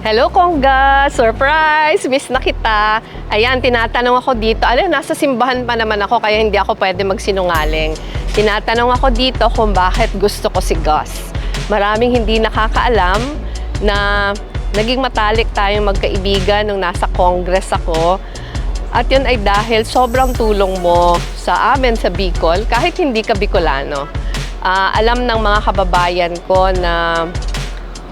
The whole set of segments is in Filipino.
Hello, Kongga! Surprise! Miss na kita. Ayan, tinatanong ako dito. Nasa simbahan pa naman ako kaya hindi ako pwede magsinungaling. Tinatanong ako dito kung bakit gusto ko si Gus. Maraming hindi nakakaalam na naging matalik tayong magkaibigan nung nasa Congress ako. At yun ay dahil sobrang tulong mo sa amin sa Bicol, kahit hindi ka Bicolano. Alam ng mga kababayan ko na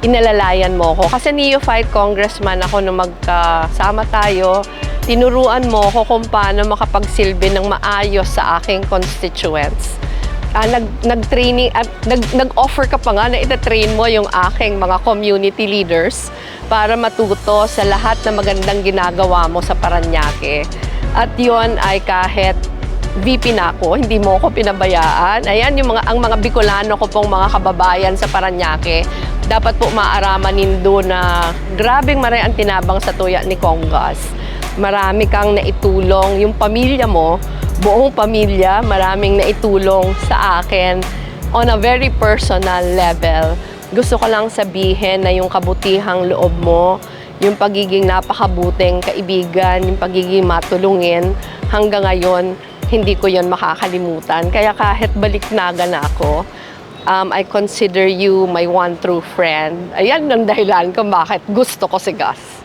inalalayan mo ko. Kasi neophyte congressman ako nung magkasama tayo. Tinuruan mo ko kung paano makapagsilbi ng maayos sa aking constituents. Nag-training at nag-offer ka pa nga na itatrain mo yung aking mga community leaders para matuto sa lahat na magandang ginagawa mo sa Parañaque. At yon ay kahit VP na ako, hindi mo ako pinabayaan. Ayan, ang mga Bicolano ko pong mga kababayan sa Parañaque, dapat po maaraman nindo na grabing maray ang tinabang sa tuya ni Konggas. Marami kang naitulong, yung pamilya mo, buong pamilya, maraming naitulong sa akin on a very personal level. Gusto ko lang sabihin na yung kabutihang loob mo, yung pagiging napakabuting kaibigan, yung pagiging matulungin, hanggang ngayon, hindi ko yon makakalimutan. Kaya kahit baliknaga na ako, I consider you my one true friend. Ayan ang dahilan kung bakit gusto ko si Gus.